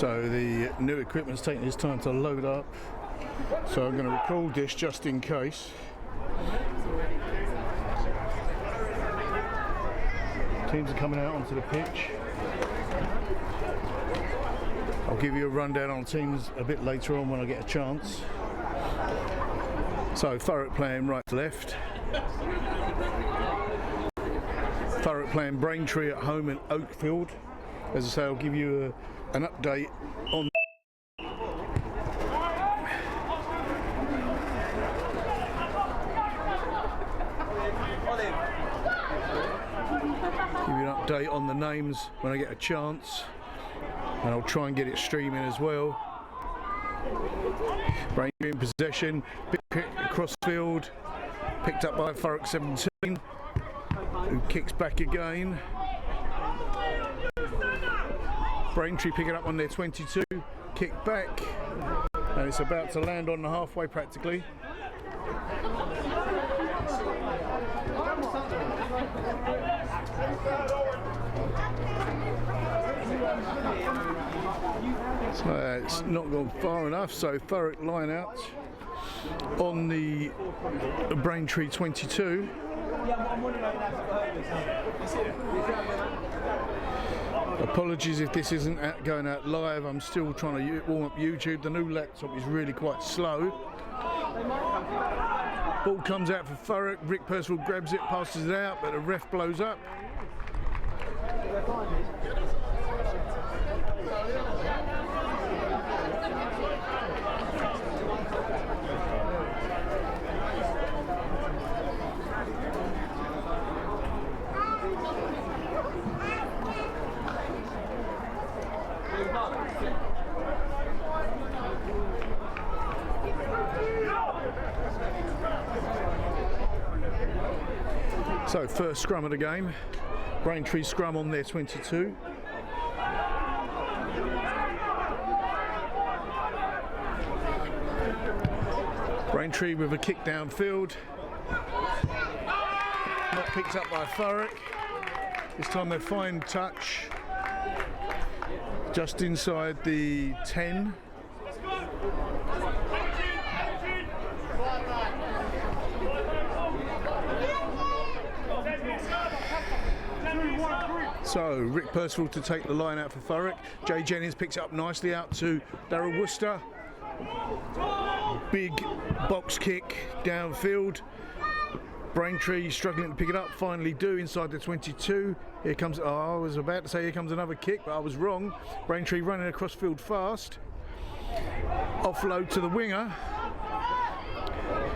So the new equipment's taking its time to load up, so I'm going to record this just in case. Teams are coming out onto the pitch. I'll give you a rundown on teams a bit later on when I get a chance. So Thurrock playing right to left. Thurrock playing Braintree at home in Oakfield. As I say, I'll give you an update on the names when I get a chance, and I'll try and get it streaming as well. Braintree in possession, big kick across field, picked up by Thurrock 17, who kicks back again. Braintree picking up on their 22, kick back, and it's about to land on the halfway practically. So it's not gone far enough, so Thurrock line out on the Braintree 22. Apologies if this isn't going out live, I'm still trying to warm up YouTube. The new laptop is really quite slow. Ball comes out for Thurrock, Rick Percival grabs it, passes it out, but the ref blows up. So first scrum of the game, Braintree scrum on their 22. Braintree with a kick downfield, not picked up by Thurrock. This time they find touch just inside the 10. So Rick Percival to take the line out for Thurrock. Jay Jennings picks it up nicely out to Darryl Worcester. Big box kick downfield. Braintree struggling to pick it up, finally do inside the 22. Here comes, I was about to say here comes another kick, but I was wrong. Braintree running across field fast. Offload to the winger.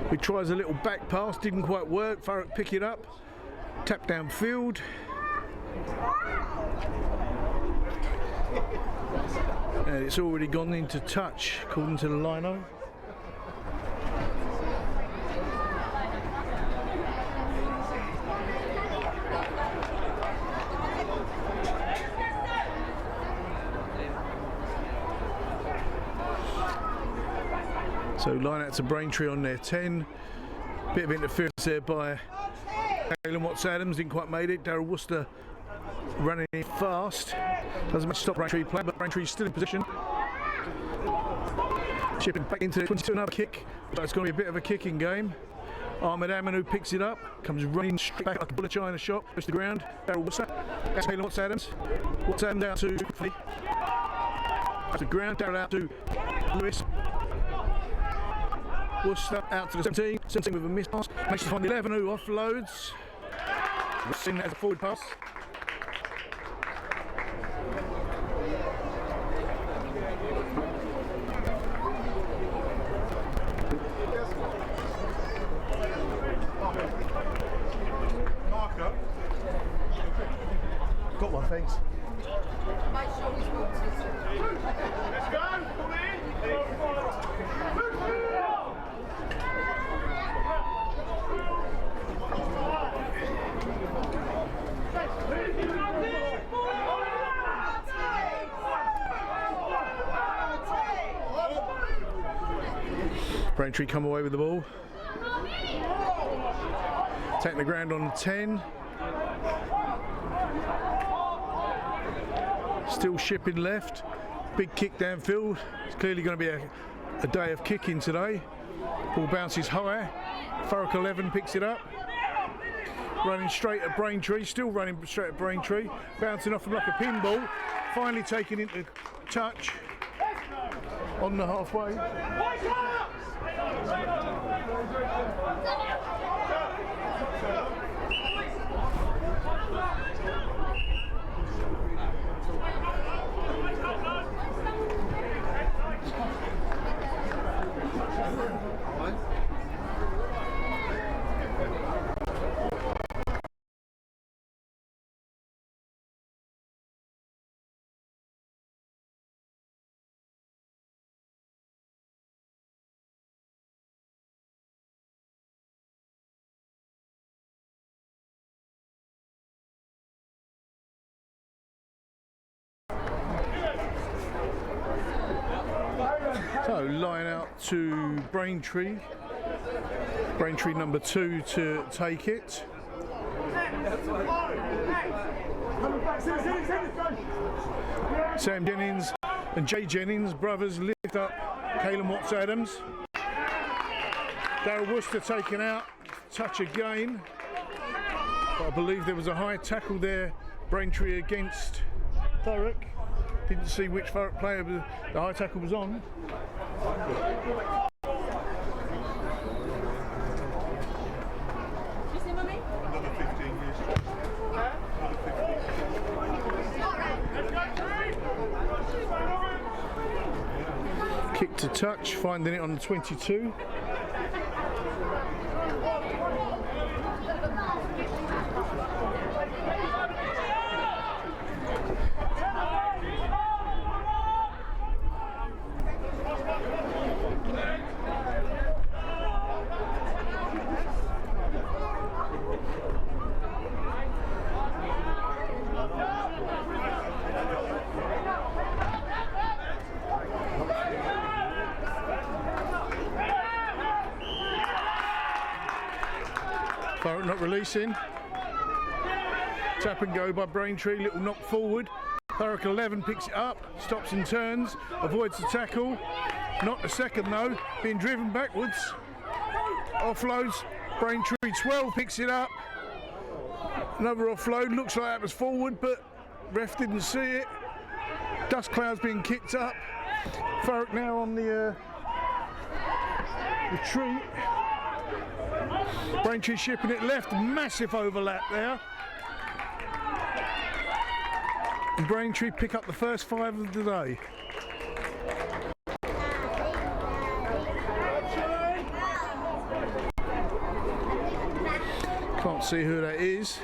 He tries a little back pass, didn't quite work. Thurrock pick it up. Tap downfield. And it's already gone into touch, according to the lino. So line out to Braintree on their 10. Bit of interference there by Alan Watts-Adams, didn't quite made it. Darryl Worcester running in fast. Doesn't much stop Braintree playing, but Braintree's still in position. Chipping back into the 22, another kick. So it's going to be a bit of a kicking game. Ahmed Aminu picks it up, comes running straight back like a bullet china shot, goes to the ground. Darryl Worcester, that's Alan Watts-Adams. Watts-Adams down to quickly. To the ground, Darryl out to Lewis. Worcester out to the 17, 17 with a miss pass, makes to find the 11 who offloads. Seen that as a forward pass. Got one, thanks. Let's go, come in. Braintree come away with the ball. Taking the ground on 10. Still shipping left. Big kick downfield. It's clearly going to be a day of kicking today. Ball bounces high. Thurrock 11 picks it up. Running straight at Braintree, still running straight at Braintree. Bouncing off him like a pinball. Finally taken into touch on the halfway. So line out to Braintree. Braintree number 2 to take it. Sam Jennings and Jay Jennings, brothers, lift up Caelan Watts-Adams. Daryl Worcester taken out, touch again. But I believe there was a high tackle there, Braintree against Thurrock. Didn't see which Thurrock player the high tackle was on. Another 15 years. Kick to touch, finding it on the 22. Thurrock not releasing. Tap and go by Braintree, little knock forward. Thurrock 11 picks it up, stops and turns, avoids the tackle. Not a second though, being driven backwards. Offloads, Braintree 12 picks it up. Another offload, looks like that was forward, but ref didn't see it. Dust clouds being kicked up. Thurrock now on the retreat. Braintree shipping it left, massive overlap there. And Braintree pick up the first 5 of the day. Can't see who that is.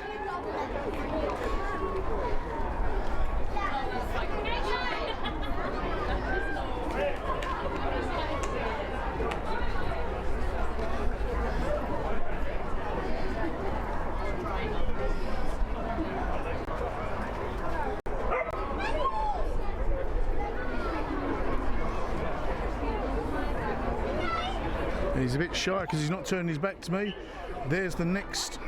He's a bit shy because he's not turning his back to me. There's the next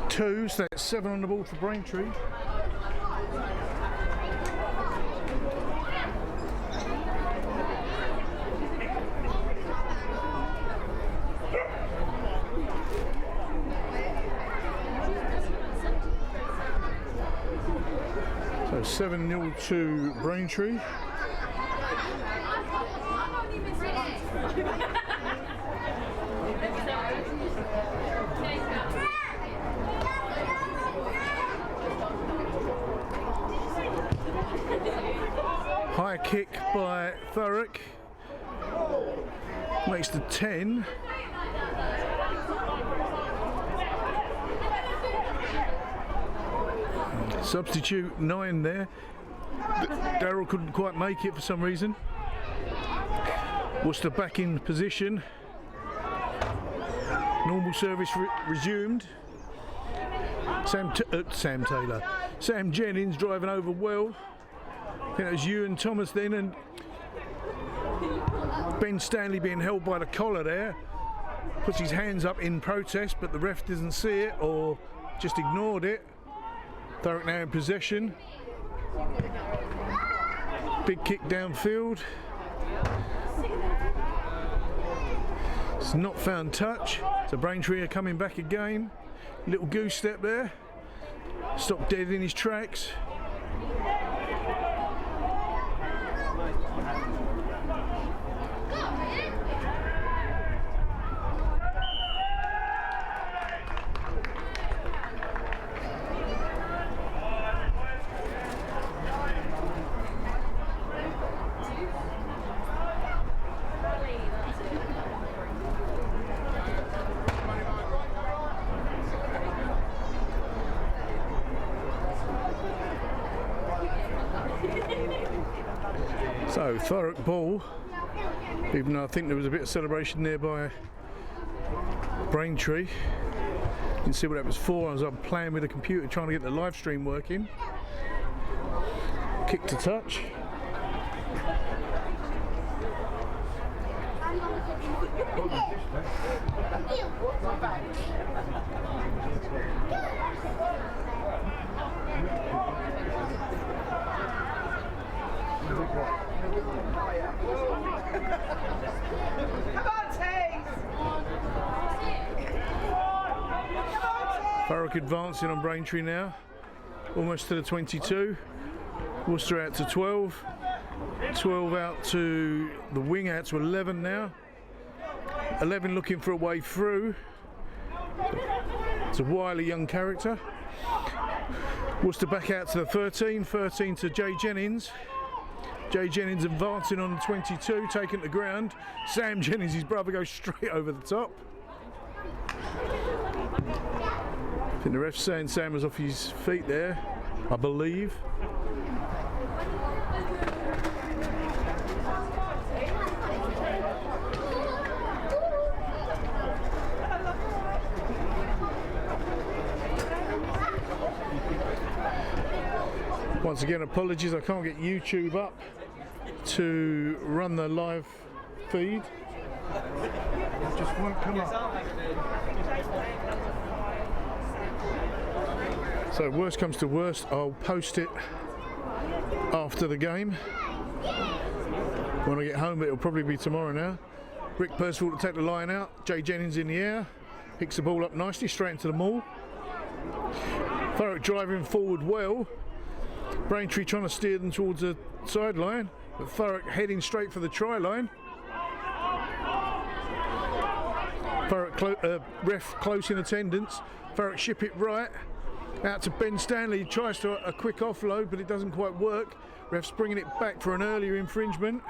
2, so that's 7 on the board for Braintree. So 7-0 to Braintree. High kick by Thurrock. Makes the 10. Substitute 9 there. Daryl couldn't quite make it for some reason. Worcester back in position. Normal service resumed. Sam Jennings driving over well. I think it was Ewan Thomas then, and Ben Stanley being held by the collar there. Puts his hands up in protest, but the ref doesn't see it or just ignored it. Thurrock now in possession. Big kick downfield. It's not found touch. So Braintree are coming back again. Little goose step there. Stopped dead in his tracks. So Thurrock ball, even though I think there was a bit of celebration there by Braintree. You can see what that was for. I was playing with the computer trying to get the live stream working. Kick to touch. Thurrock advancing on Braintree now, almost to the 22. Worcester out to 12. 12 out to the wing, out to 11 now. 11 looking for a way through. It's a wily young character. Worcester back out to the 13. 13 to Jay Jennings. Jay Jennings advancing on the 22, taking the ground. Sam Jennings, his brother, goes straight over the top. I think the ref's saying Sam was off his feet there, I believe. Once again, apologies, I can't get YouTube up to run the live feed. It just won't come up. So worst comes to worst, I'll post it after the game. When I get home, it'll probably be tomorrow now. Rick Percival to take the line out. Jay Jennings in the air. Picks the ball up nicely, straight into the maul. Thurrock driving forward well. Braintree trying to steer them towards the sideline, but Thurrock heading straight for the try line. Thurrock ref close in attendance. Thurrock ship it right out to Ben Stanley. He tries to a quick offload, but it doesn't quite work. Ref's bringing it back for an earlier infringement.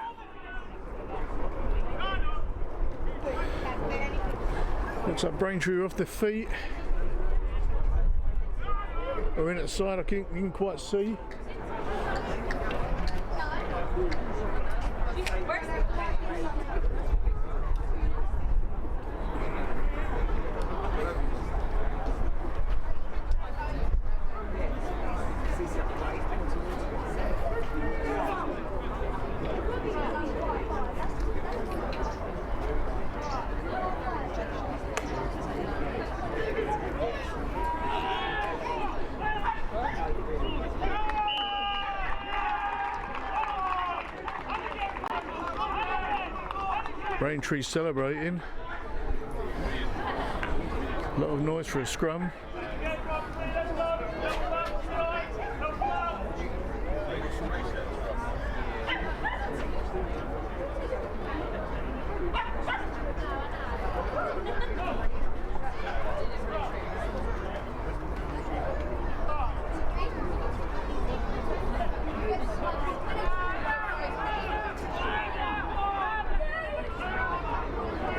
Looks like Braintree are off their feet. Or in at the side, I can't quite see. Braintree celebrating. A lot of noise for a scrum.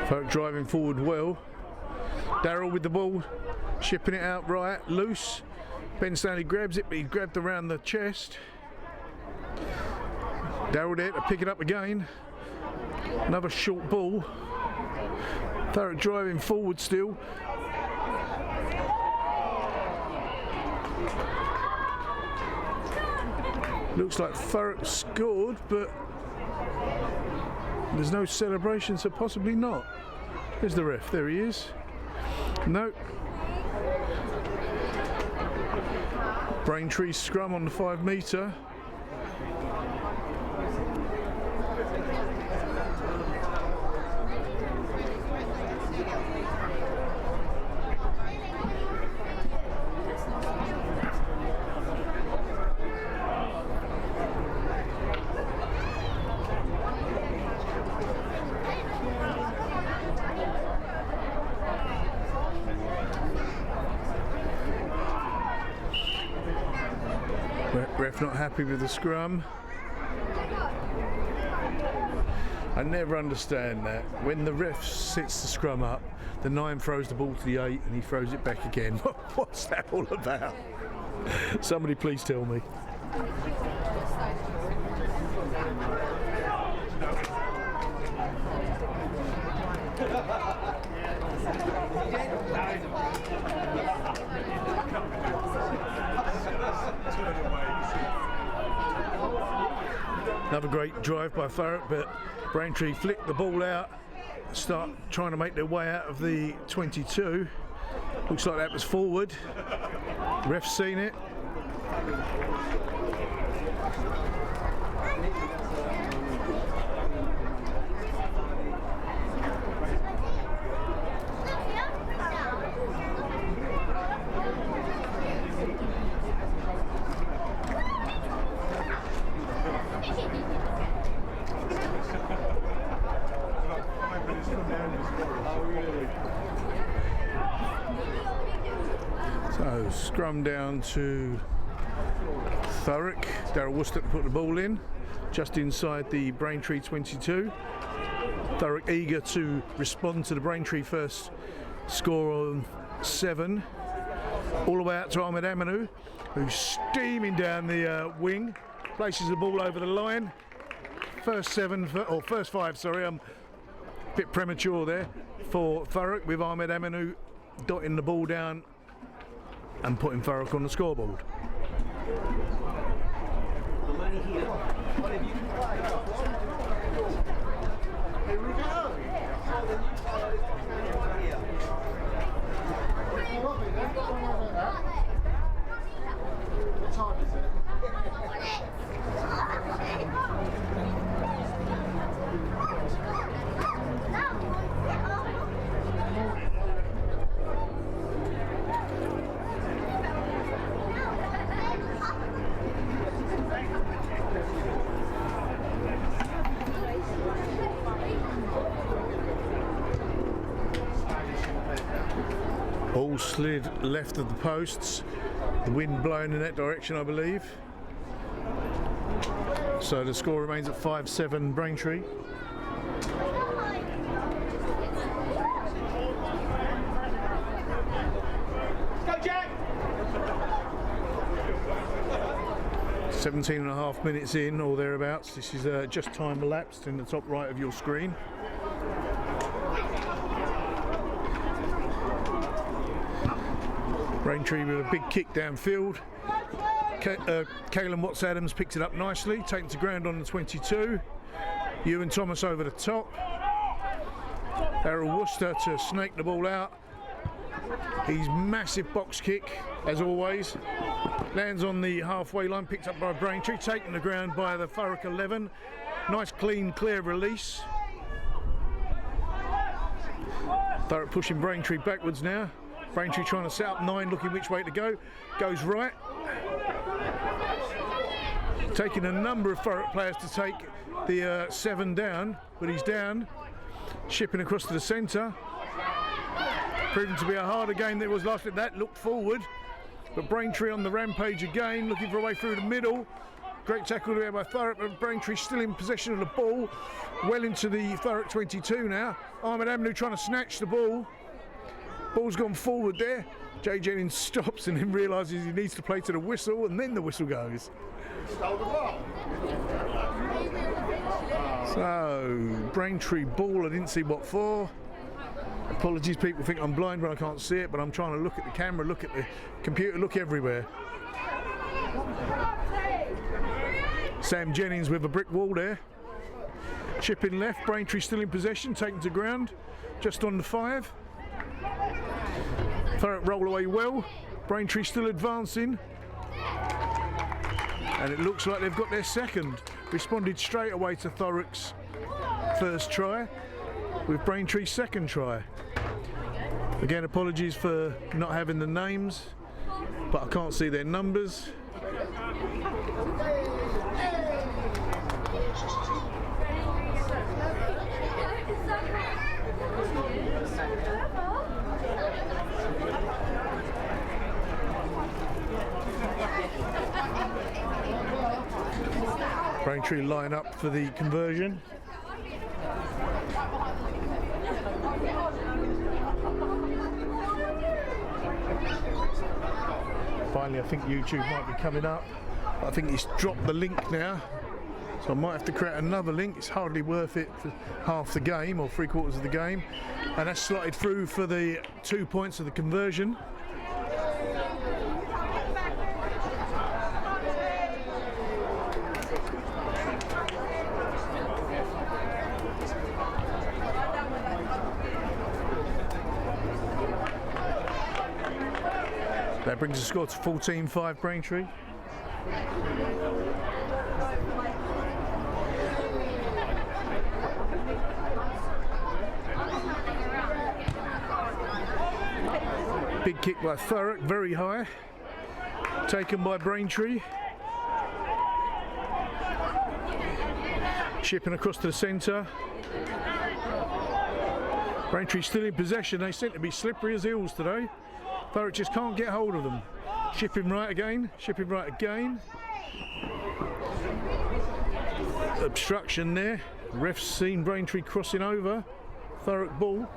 Thurrock driving forward well. Darryl with the ball, shipping it out right, loose. Ben Stanley grabs it, but he grabbed around the chest. Darryl there to pick it up again. Another short ball. Thurrock driving forward still. Looks like Thurrock scored, but there's no celebration, so possibly not. There's the ref, there he is. No. Braintree scrum on the 5 metre. Ref not happy with the scrum. I never understand that. When the ref sets the scrum up, the 9 throws the ball to the 8 and he throws it back again. What's that all about? Somebody please tell me. Another great drive by Thurrock, but Braintree flicked the ball out, start trying to make their way out of the 22. Looks like that was forward. Ref's seen it. So scrum down to Thurrock. Darryl Worcester to put the ball in, just inside the Braintree 22. Thurrock eager to respond to the Braintree first score on 7. All the way out to Ahmed Aminu, who's steaming down the wing, places the ball over the line. First 5, sorry, I'm a bit premature there for Thurrock, with Ahmed Aminu dotting the ball down and putting Thurrock on the scoreboard. What time is it? Ball slid left of the posts, the wind blowing in that direction, I believe. So the score remains at 5-7 Braintree. Go, Jack! 17.5 minutes in or thereabouts. This is just time elapsed in the top right of your screen. Braintree with a big kick downfield. Caelan Watts-Adams picks it up nicely, taken to ground on the 22. Ewan Thomas over the top. Darryl Worcester to snake the ball out. His massive box kick, as always, lands on the halfway line, picked up by Braintree, taken to ground by the Thurrock 11. Nice, clean, clear release. Thurrock pushing Braintree backwards now. Braintree trying to set up 9, looking which way to go. Goes right. Taking a number of Thurrock players to take the 7 down, but he's down. Shipping across to the centre. Proving to be a harder game than it was last week. That looked forward, but Braintree on the rampage again, looking for a way through the middle. Great tackle there by Thurrock, but Braintree still in possession of the ball. Well into the Thurrock 22 now. Ahmed Aminu trying to snatch the ball. Ball's gone forward there. Jay Jennings stops and then realises he needs to play to the whistle, and then the whistle goes. So, Braintree ball, I didn't see what for. Apologies, people think I'm blind when I can't see it, but I'm trying to look at the camera, look at the computer, look everywhere. Sam Jennings with a brick wall there. Chipping left, Braintree still in possession, taken to ground, just on the 5. Thurrock roll away well, Braintree still advancing, and it looks like they've got their second. Responded straight away to Thurrock's first try, with Braintree's second try. Again, apologies for not having the names, but I can't see their numbers. Braintree line up for the conversion. Finally, I think YouTube might be coming up. I think it's dropped the link now, so I might have to create another link. It's hardly worth it for half the game or 3/4 of the game, and that's slotted through for the 2 points of the conversion. That brings the score to 14-5 Braintree. Big kick by Thurrock, very high. Taken by Braintree. Chipping across to the centre. Braintree still in possession. They seem to be slippery as eels today. Thurrock just can't get hold of them. Shipping right again, shipping right again. Obstruction there. Ref's seen Braintree crossing over. Thurrock ball.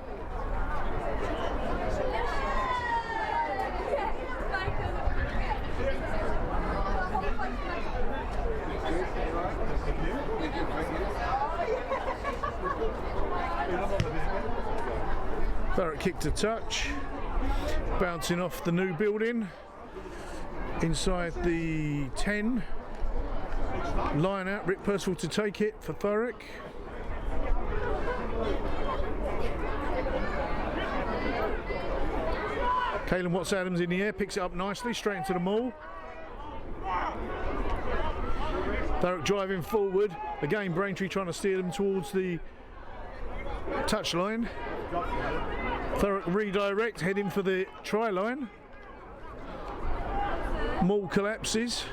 Thurrock kick to touch. Bouncing off the new building. Inside the 10. Line out, Rick Percival to take it for Thurrock. Caelan Watts-Adams in the air, picks it up nicely, straight into the maul. Thurrock driving forward. Again, Braintree trying to steer them towards the touchline. Thurrock redirect, heading for the try line. Maul collapses.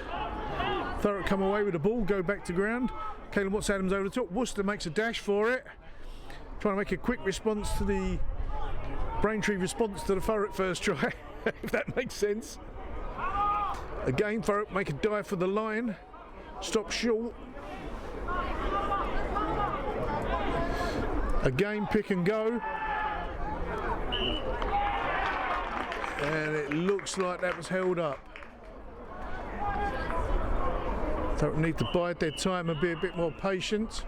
Thurrock come away with the ball, go back to ground. Caelan Watts-Adams over the top. Worcester makes a dash for it. Trying to make a quick response to the Braintree response to the Thurrock first try, if that makes sense. Again, Thurrock make a dive for the line. Stop short. Again, pick and go. And it looks like that was held up. Thurrock need to bide their time and be a bit more patient.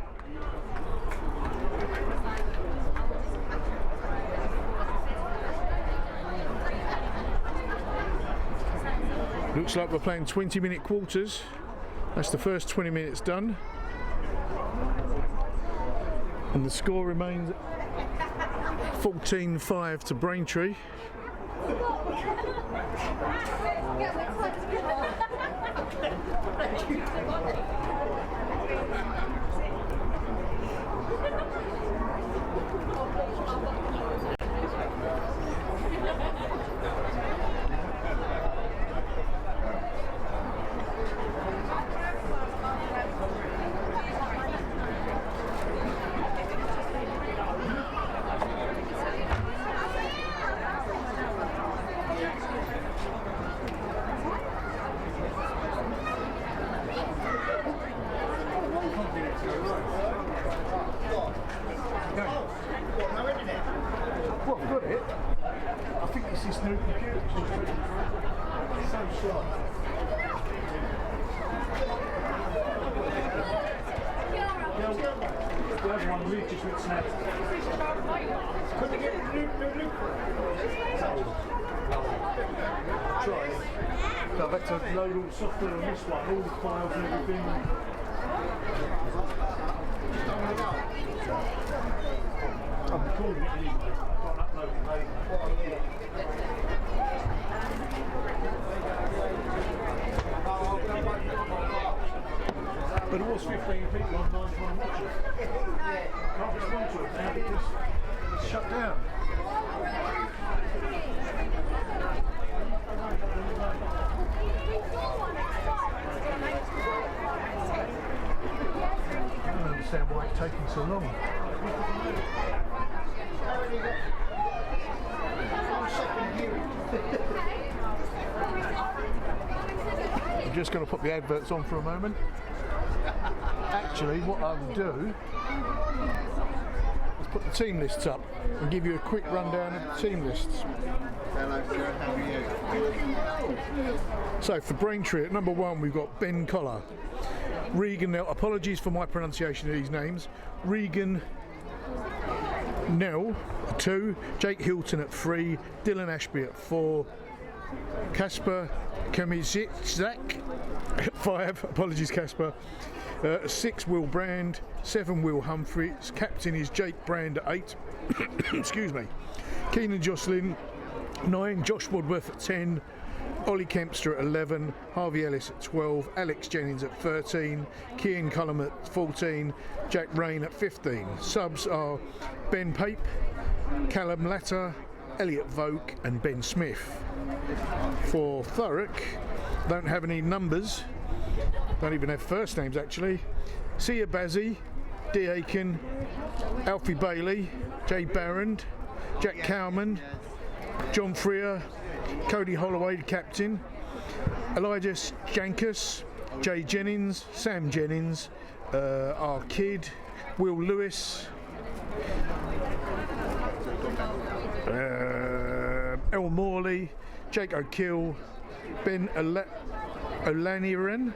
Looks like we're playing 20-minute quarters. That's the first 20 minutes done. And the score remains 14-5 to Braintree. Well, I've got it. I think it's this new computer. It's so sharp. The other one really just went snap. Couldn't they get a new loop? Try it. So I've had to load all the software on this one, all the files and everything. I'm recording it anyway. I've got to upload it later. But there was 15 people online trying to watch it. Can't respond to it now because it's shut down. I don't understand why it's taking so long. I'm just going to put the adverts on for a moment. actually, what I'll do is put the team lists up and give you a quick rundown of the team lists. Hello, sir. How are you? So for Braintree at number 1 we've got Ben Collar, Regan Nell, apologies for my pronunciation of these names, Regan Nell at 2, Jake Hilton at 3, Dylan Ashby at 4, Kasper Kamizizak at 5, apologies Kasper, 6 Will Brand, 7 Will Humphreys, captain is Jake Brand at 8, excuse me, Keenan Jocelyn 9, Josh Woodworth at 10, Ollie Kempster at 11, Harvey Ellis at 12, Alex Jennings at 13, Kian Cullum at 14, Jack Rain at 15. Subs are Ben Pape, Callum Latter, Elliot Voke and Ben Smith. For Thurrock, don't have any numbers, don't even have first names actually. Sia Bazzi, D. Aiken, Alfie Bailey, Jay Barrand, Jack Cowman, John Freer, Cody Holloway, the captain, Elijah Jankus, Jay Jennings, Sam Jennings, our kid, Will Lewis, El Morley, Jake O'Kill, Ben Olaniran,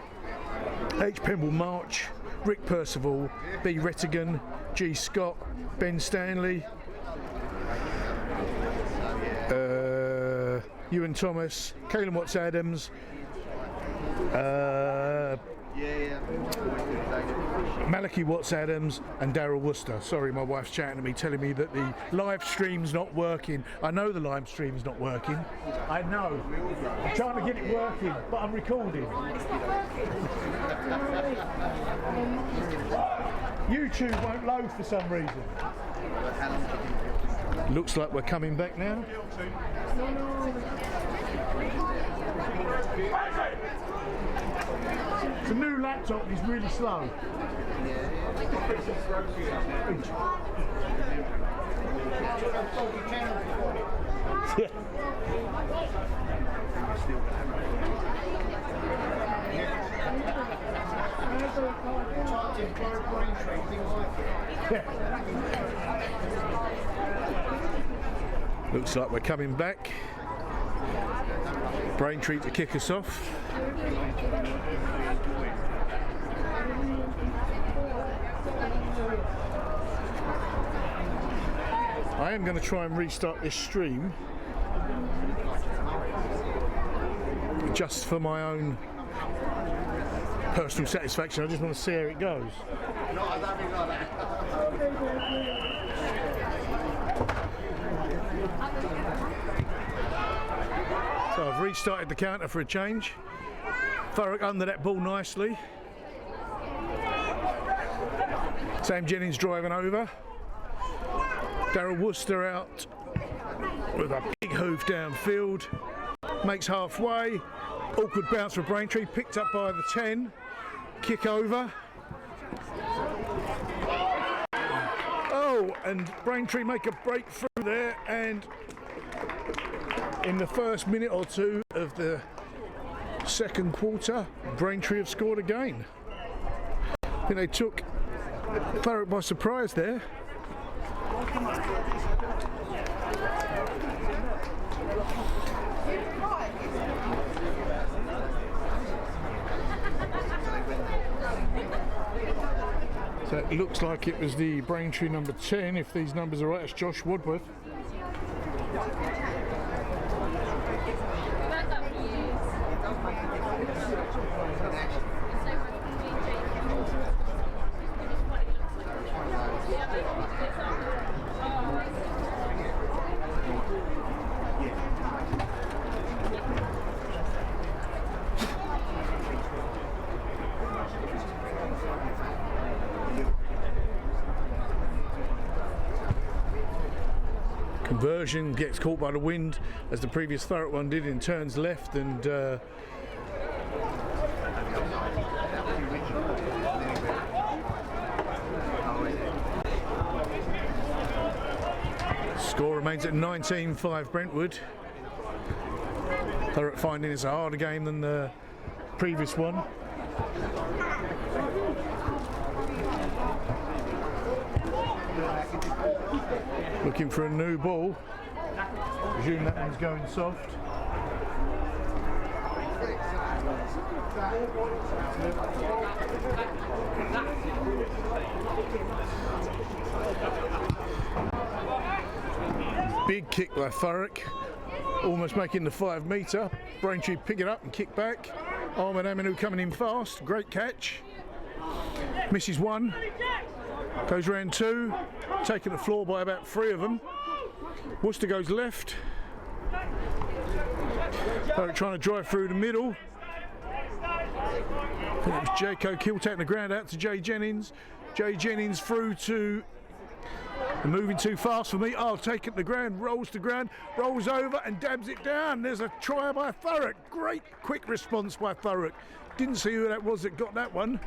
H. Pemble March, Rick Percival, B. Rettigan, G. Scott, Ben Stanley, Ewan Thomas, Caelan Watts Adams, Malachi Watts Adams and Daryl Worcester. Sorry, my wife's chatting to me, telling me that the live stream's not working. I know the live stream's not working. I know. I'm trying to get it working, but I'm recording. YouTube won't load for some reason. Looks like we're coming back now. It's a new laptop and it's really slow. Yeah. Looks like we're coming back. Braintree to kick us off. I am going to try and restart this stream just for my own personal satisfaction. I just want to see how it goes. So I've restarted the counter for a change. Thurrock under that ball nicely. Sam Jennings driving over. Daryl Worcester out with a big hoof downfield. Makes halfway. Awkward bounce for Braintree. Picked up by the 10. Kick over. Oh, and Braintree make a breakthrough there, and in the first minute or two of the second quarter, Braintree have scored again. I think they took Thurrock by surprise there. So it looks like it was the Braintree number 10, if these numbers are right. It's Josh Woodworth. Conversion gets caught by the wind as the previous Thurrock one did, and turns left, and score remains at 19-5 Brentwood. Thurrock finding it's a harder game than the previous one. Looking for a new ball. Presume that one's going soft. Big kick by Thurrock, almost making the 5 metre. Braintree pick it up and kick back. Ahmed Aminu coming in fast, great catch. Misses 1, goes round 2, taking the floor by about 3 of them. Worcester goes left. Thurrock trying to drive through the middle. I think it was Jaco Kill taking the ground out to Jay Jennings. Jay Jennings through to, moving too fast for me. Oh, taking the ground, rolls to ground, rolls over and dabs it down. There's a try by Thurrock. Great quick response by Thurrock. Didn't see who that was that got that one.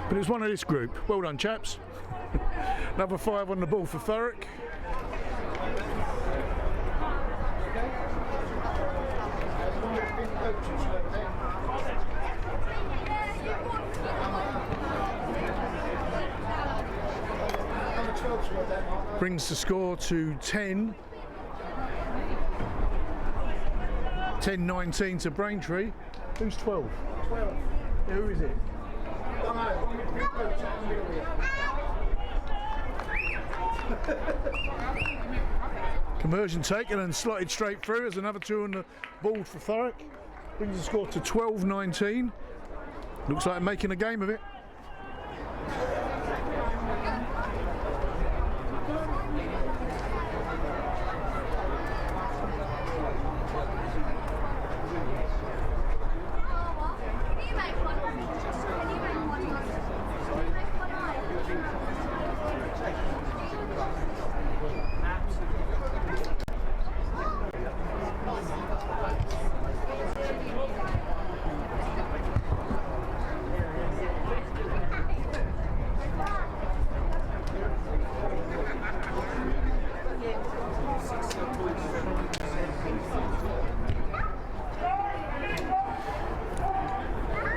But it was one of this group. Well done, chaps. Another 5 on the ball for Thurrock. Brings the score to 10. 10-19 to Braintree. Who's 12? 12. Yeah, who is it? Conversion taken and slotted straight through as another 2 on the board for Thurrock. Brings the score to 12-19. Looks like making a game of it.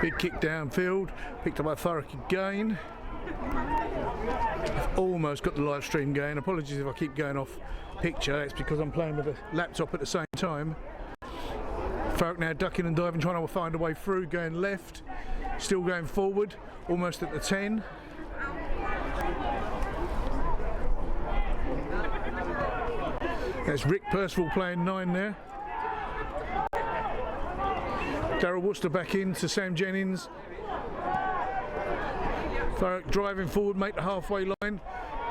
Big kick downfield, picked up by Thurrock again. I've almost got the live stream going. Apologies if I keep going off picture, it's because I'm playing with a laptop at the same time. Thurrock now ducking and diving, trying to find a way through, going left, still going forward, almost at the 10. That's Rick Percival playing 9 there. Darryl Worcester back in to Sam Jennings. Thurrock driving forward, make the halfway line.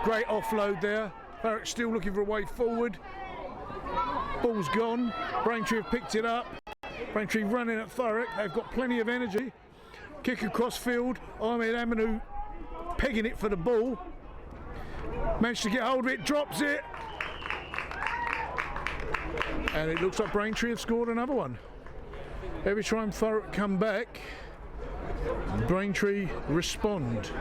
Great offload there. Thurrock still looking for a way forward. Ball's gone. Braintree have picked it up. Braintree running at Thurrock. They've got plenty of energy. Kick across field. Ahmed Aminu pegging it for the ball. Managed to get hold of it, drops it. And it looks like Braintree have scored another one. Every time Thurrock come back, Braintree respond.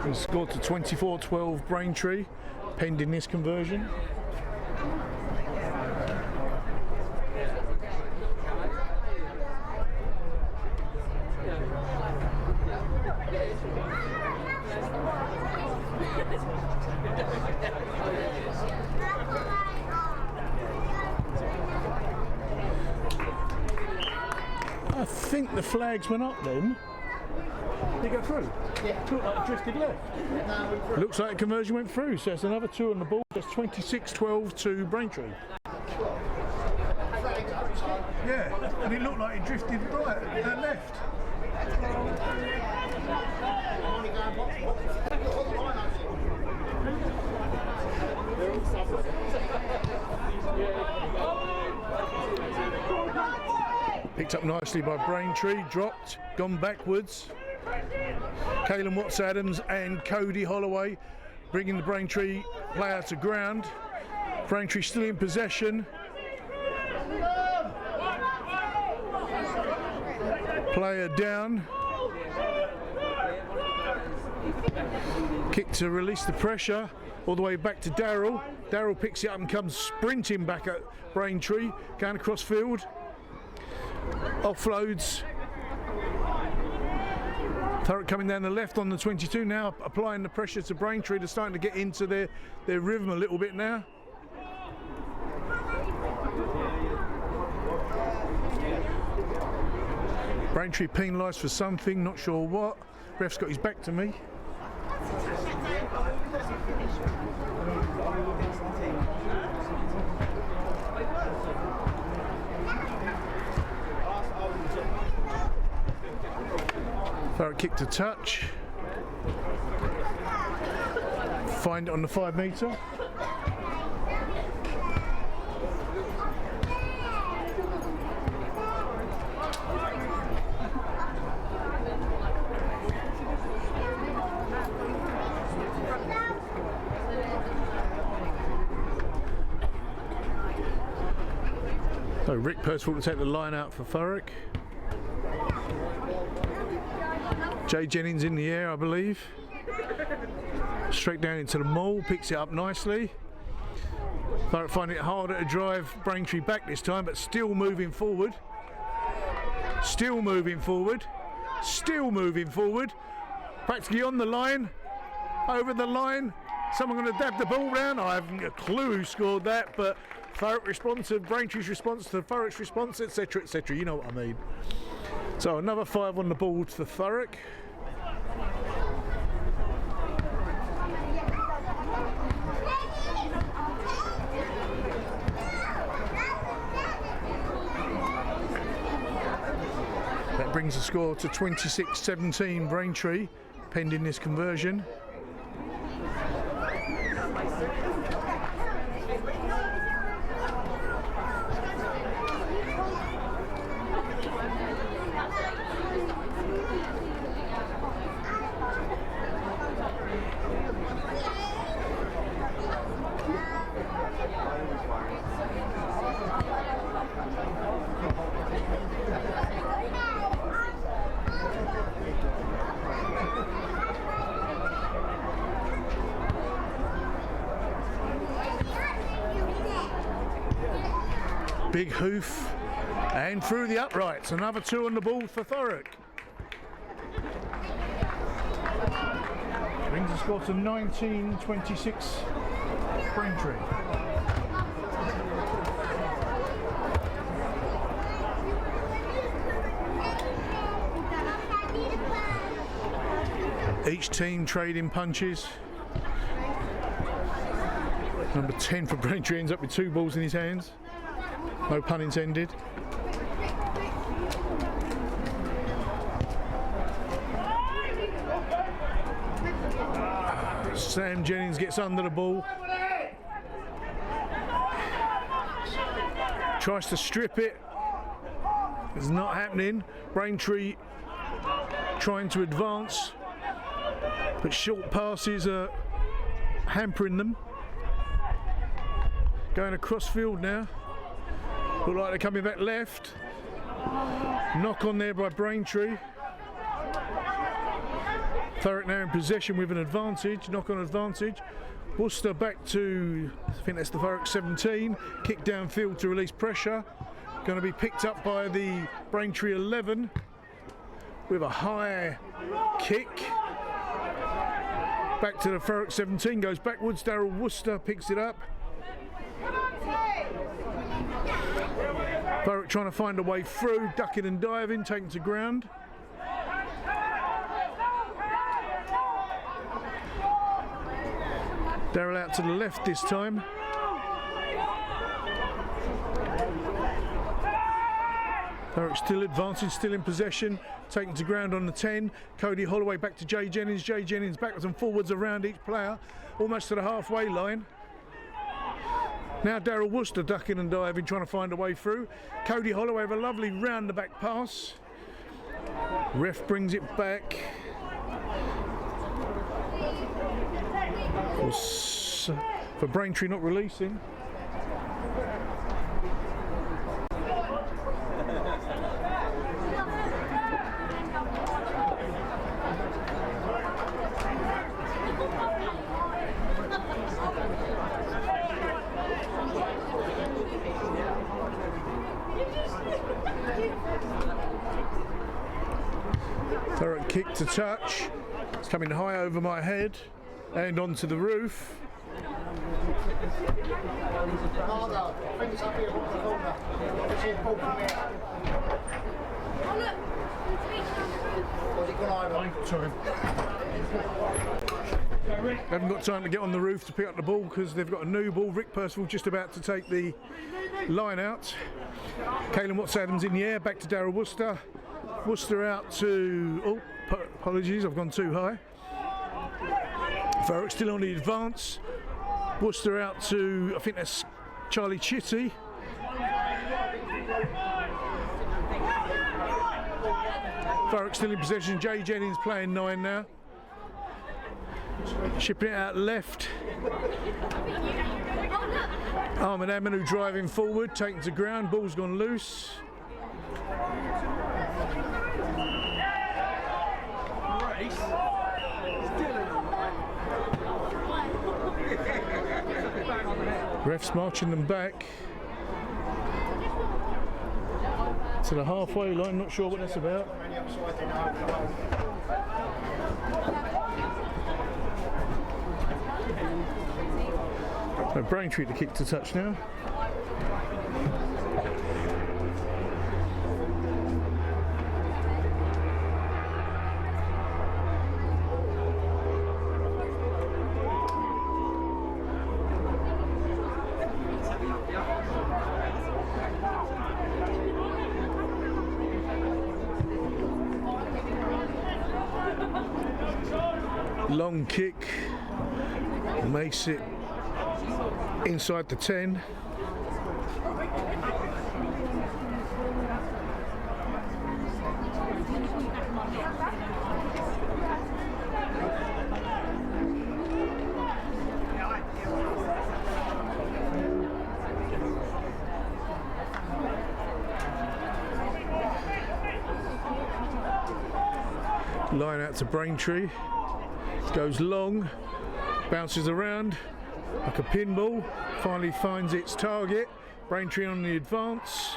And scored to 24-12 Braintree, pending this conversion. I think the flags went up then. Did it go through? Yeah. Looked like it drifted left. No, looks like a conversion went through, so it's another 2 on the ball. That's 26-12 to Braintree. Yeah, and it looked like it drifted right, left. Picked up nicely by Braintree, dropped, gone backwards. Caelan Watts-Adams and Cody Holloway bringing the Braintree player to ground. Braintree still in possession. Player down. Kick to release the pressure. all the way back to Darryl. Darryl picks it up and comes sprinting back at Braintree, going across field. Offloads. Thurrock coming down the left on the 22 now, applying the pressure to Braintree. They're starting to get into their rhythm a little bit now. Braintree penalised for something, not sure what. Ref's got his back to me. Thurrock kicked a touch. Find it on the 5 metre. So Rick Percival to take the line out for Thurrock. Jay Jennings in the air, I believe. Straight down into the maul, picks it up nicely. Thurrock finding it harder to drive Braintree back this time, but still moving forward. Still moving forward. Still moving forward. Practically on the line. Over the line. Someone going to dab the ball round. I haven't a clue who scored that, but Thurrock response to Braintree's response to Thurrock's response, etc., etc. You know what I mean. So another 5 on the board for Thurrock. That brings the score to 26-17 Braintree, pending this conversion. Big hoof and through the uprights. Another 2 on the ball for Thurrock. Brings the score to 19-26 Braintree. Each team trading punches. Number 10 for Braintree ends up with 2 balls in his hands. No pun intended. Sam Jennings gets under the ball. Tries to strip it. It's not happening. Braintree trying to advance, but short passes are hampering them. Going across field now. Look like they're coming back left. Knock on there by Braintree. Thurrock now in possession with an advantage, knock on advantage. Worcester back to, I think that's the Thurrock 17. Kick downfield to release pressure. Going to be picked up by the Braintree 11 with a high kick. Back to the Thurrock 17, goes backwards. Darryl Worcester picks it up. Thurrock trying to find a way through, ducking and diving, taken to ground. Darryl out to the left this time. Thurrock still advancing, still in possession, taken to ground on the 10. Cody Holloway back to Jay Jennings. Jay Jennings backwards and forwards around each player, almost to the halfway line. Now Darryl Worcester ducking and diving, trying to find a way through. Cody Holloway with a lovely round the back pass. Ref brings it back. For Braintree not releasing. Kick to touch. It's coming high over my head and onto the roof. Margo, I think it's up here on the corner. Let's see the ball from here. What's it gone over? Sorry. Haven't got time to get on the roof to pick up the ball because they've got a new ball. Rick Percival just about to take the line out. Caelan Watts-Adams in the air, back to Darryl Worcester. Worcester out to, oh, apologies, I've gone too high. Thurrock still on the advance. Worcester out to, I think that's Charlie Chitty. Thurrock still in possession. Jay Jennings playing 9 now. Shipping it out left. Ahmed Aminu driving forward, taken to ground, ball's gone loose. Refs marching them back to the halfway line, not sure what that's about. So Braintree to kick to touch now. Long kick makes it inside the 10. Line out to Braintree. Goes long, bounces around like a pinball, finally finds its target. Braintree on the advance.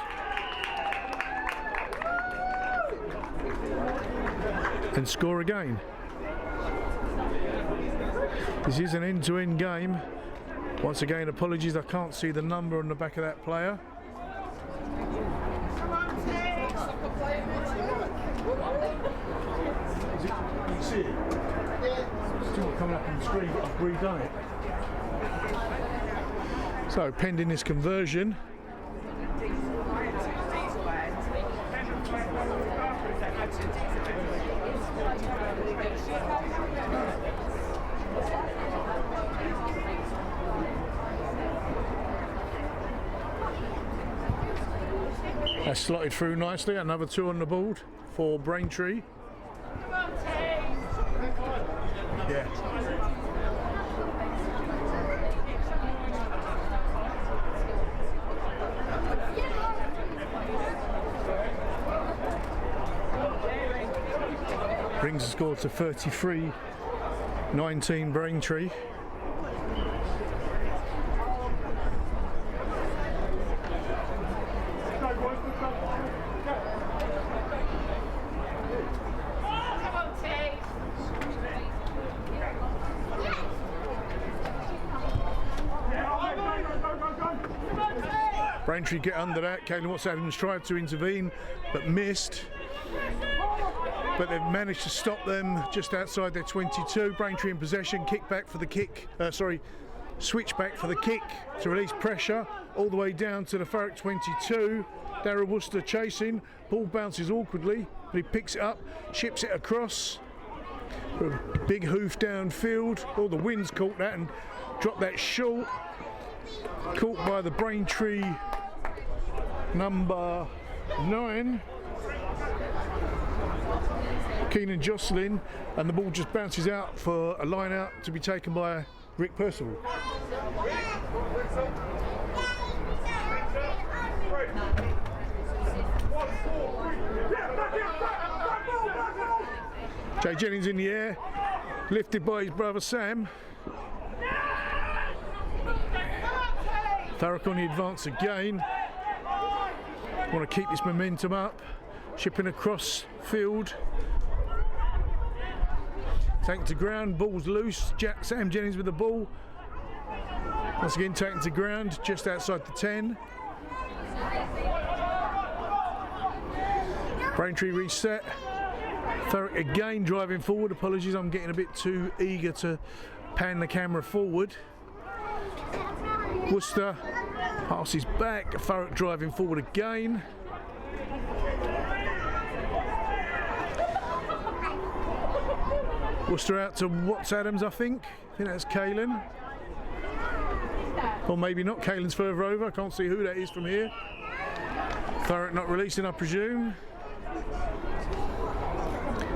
And score again. This is an end-to-end game. Once again, apologies, I can't see the number on the back of that player. You see it? Still coming up on the screen, but I've redone it. So, pending this conversion. That's slotted through nicely. Another 2 on the board for Braintree. Yeah. Brings the score to 33-19 Braintree. Braintree get under that. Caelan Watts-Adams tried to intervene but missed. But they've managed to stop them just outside their 22. Braintree in possession, kick back for the kick. Switch back for the kick to release pressure all the way down to the Thurrock 22. Darryl Worcester chasing. Ball bounces awkwardly, but he picks it up, ships it across. A big hoof downfield. All the wind's caught that and dropped that short. Caught by the Braintree number 9. Keenan Jocelyn, and the ball just bounces out for a line out to be taken by Rick Percival. Jay Jennings in the air, lifted by his brother Sam. Thurrock on the advance again. Want to keep this momentum up. Shipping across field. taken to ground, ball's loose. Sam Jennings with the ball. Once again taken to ground, just outside the 10. Braintree reset. Thurrock again driving forward. Apologies, I'm getting a bit too eager to pan the camera forward. Worcester passes back. Thurrock driving forward again. Worcester out to Watts Adams, I think. I think that's Kalen. Or maybe not. Kalen's further over. I can't see who that is from here. Thurrock not releasing, I presume.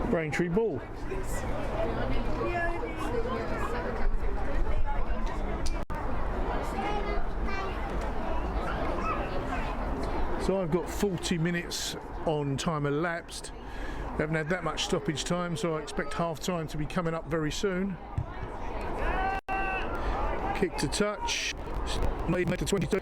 Braintree ball. So I've got 40 minutes on time elapsed. We haven't had that much stoppage time, so I expect half time to be coming up very soon. Kick to touch. Made to 22.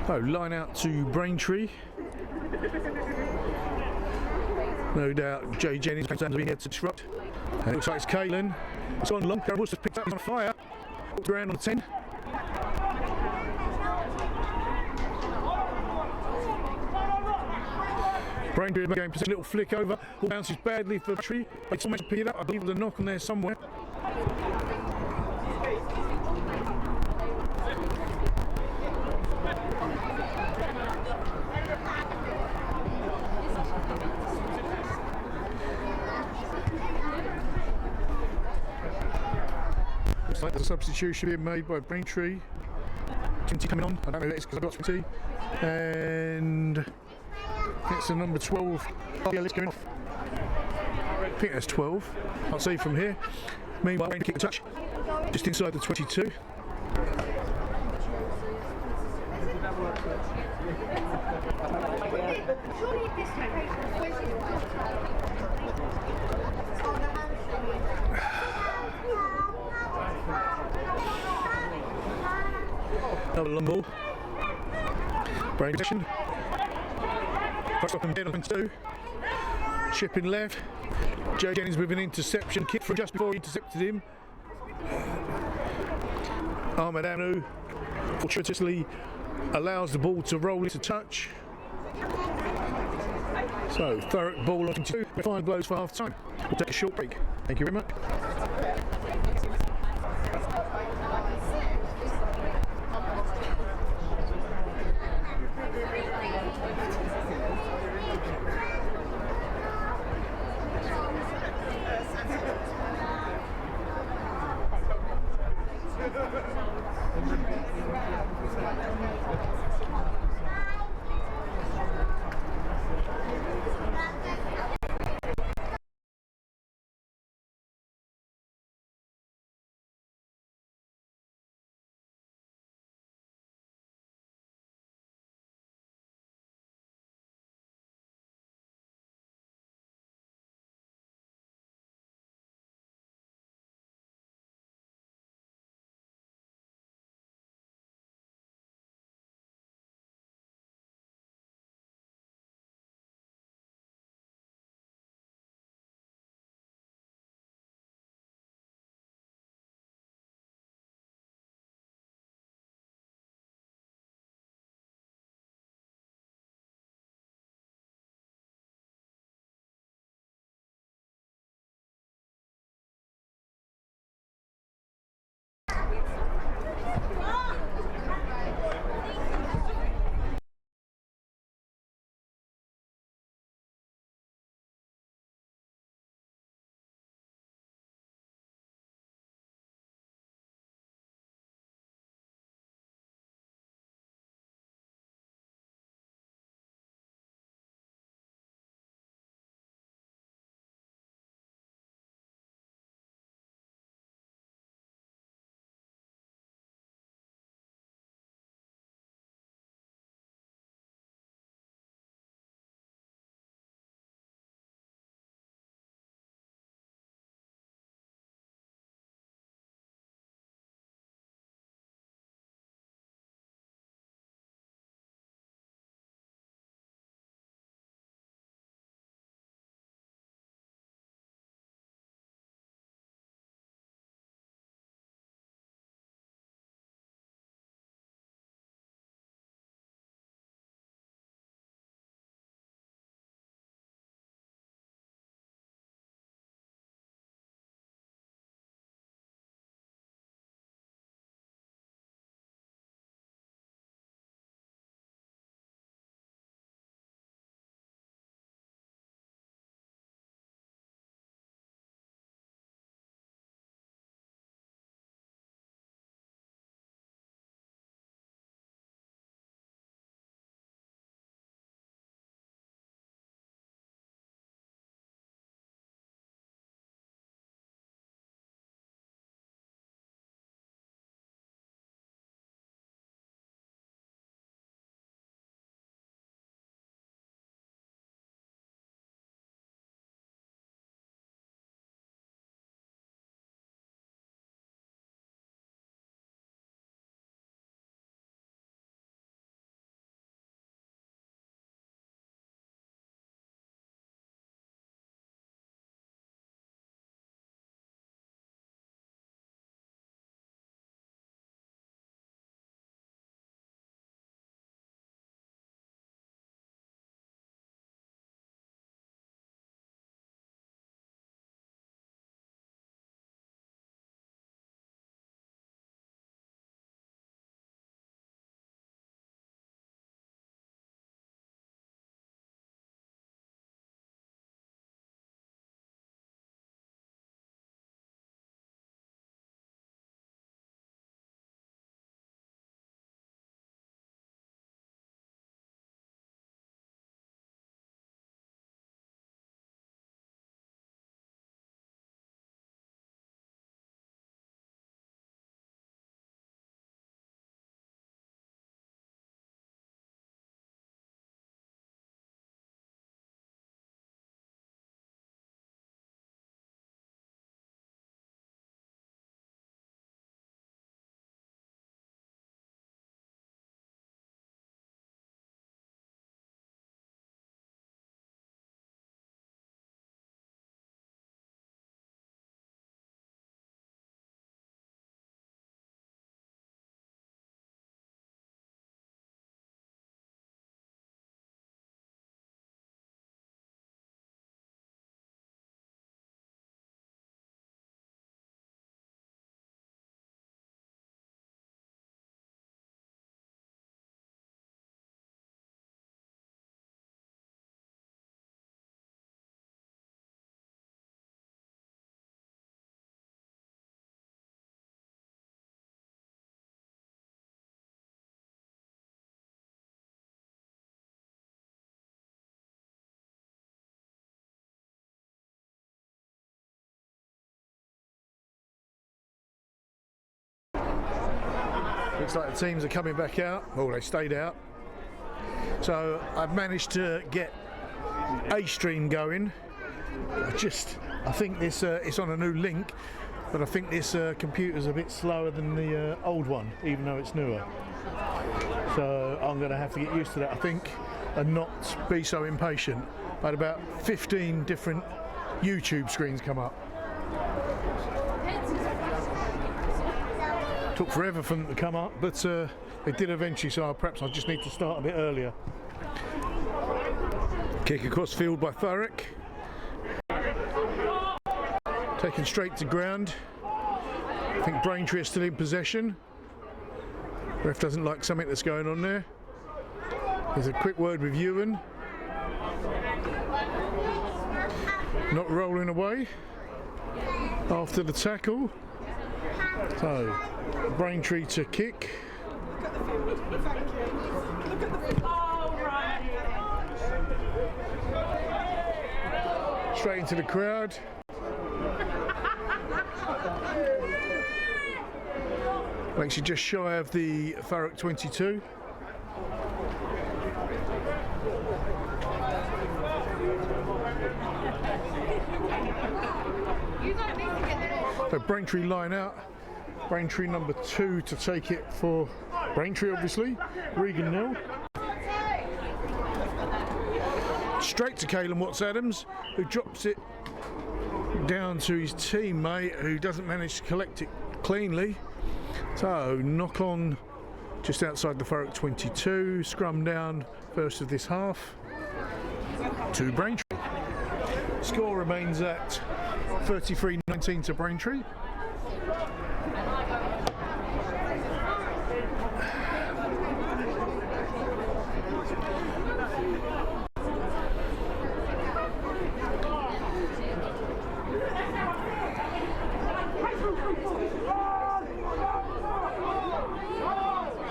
Oh, line out to Braintree. No doubt Jay Jennings comes down to be here to disrupt. And it looks like it's Kalen. It's on long. Carol Worcester picked up, he's on fire. Ground on 10. Braintree again, a little flick over. Ball bounces badly for Tree. It's almost pick it up. I believe there's a knock on there somewhere. Looks like there's a substitution being made by Braintree. 20 coming on. I don't know who that is because I've got 20. And it's the number 12. Oh, yeah, let's go off. I think that's 12. I'll see from here. Meanwhile, Braintree kick the touch. Just inside the 22. Another long ball. Brain protection. First up and dead on 2. Chipping left. Joe Jennings with an interception. Kick from just before he intercepted him. Ahmed Anu fortuitously allows the ball to roll into touch. So Thurrock ball on 2. 5 blows for half time. We'll take a short break. Thank you very much. Looks like the teams are coming back out. Oh, they stayed out. So I've managed to get a stream going. I think this it's on a new link, but I think this computer's a bit slower than the old one, even though it's newer. So I'm going to have to get used to that, I think, and not be so impatient. I had about 15 different YouTube screens come up. Took forever for them to come up, but they did eventually, so perhaps I just need to start a bit earlier. Kick across field by Thurrock. Taken straight to ground. I think Braintree is still in possession. Ref doesn't like something that's going on there. There's a quick word with Ewan. Not rolling away after the tackle. So, Braintree to kick. Straight into the crowd. Makes you just shy of the Thurrock 22. So Braintree line out. Braintree number 2 to take it for Braintree, obviously. Regan nil. Straight to Caelan Watts-Adams, who drops it down to his teammate, who doesn't manage to collect it cleanly. So knock on just outside the Thurrock 22. Scrum down first of this half to Braintree. Score remains at 33-19 to Braintree.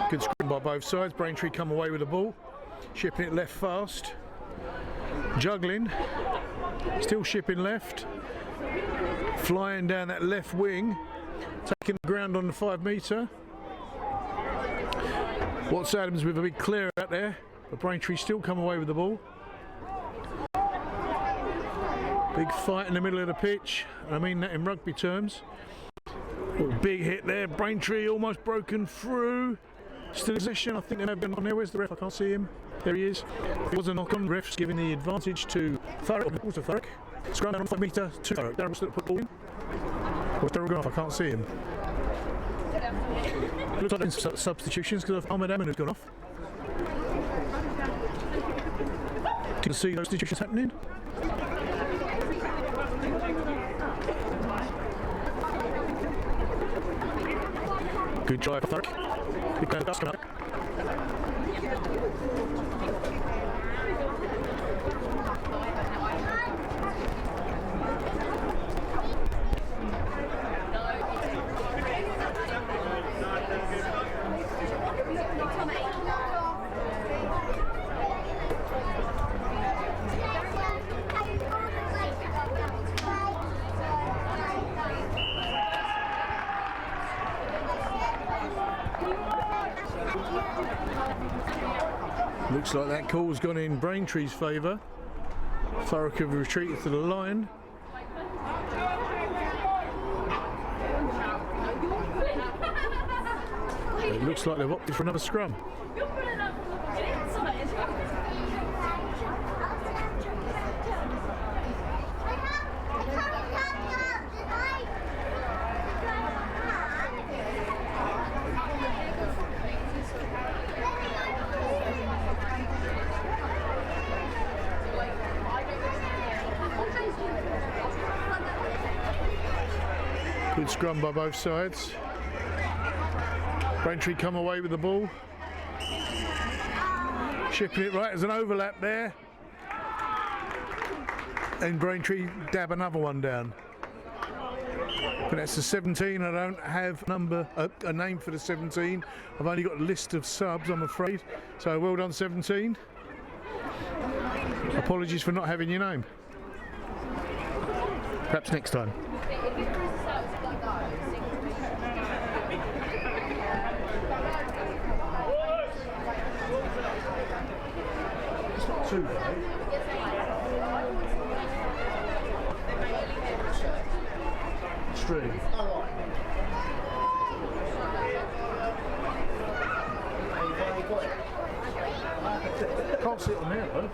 Good scrum by both sides. Braintree come away with the ball, shipping it left fast, juggling, still shipping left, flying down that left wing, taking the ground on the 5 metre. Watts-Adams with a big clear out there, but Braintree still come away with the ball. Big fight in the middle of the pitch, and I mean that in rugby terms. Big hit there. Braintree almost broken through. Still in possession. I think they may have been on there. Where's the ref? I can't see him. There he is. It was a knock on. Refs giving the advantage to Thurrock. Scrum down on 5 metre to Thurrock. Darryl still put the ball in. What's Darryl gone off? I can't see him. Looks like there's some substitutions because Ahmed Amin has gone off. Can you see those substitutions happening? Good try for Thurrock. Big kind of dust coming up. Looks like that call's gone in Braintree's favour. Thurrock have retreated to the line. It looks like they've opted for another scrum. Good scrum by both sides. Braintree come away with the ball. Shipping it right, there's an overlap there. And Braintree dab another one down. But that's the 17. I don't have a name for the 17. I've only got a list of subs, I'm afraid. So well done, 17. Apologies for not having your name. Perhaps next time. 22 today. Stream. Can't see it on there though.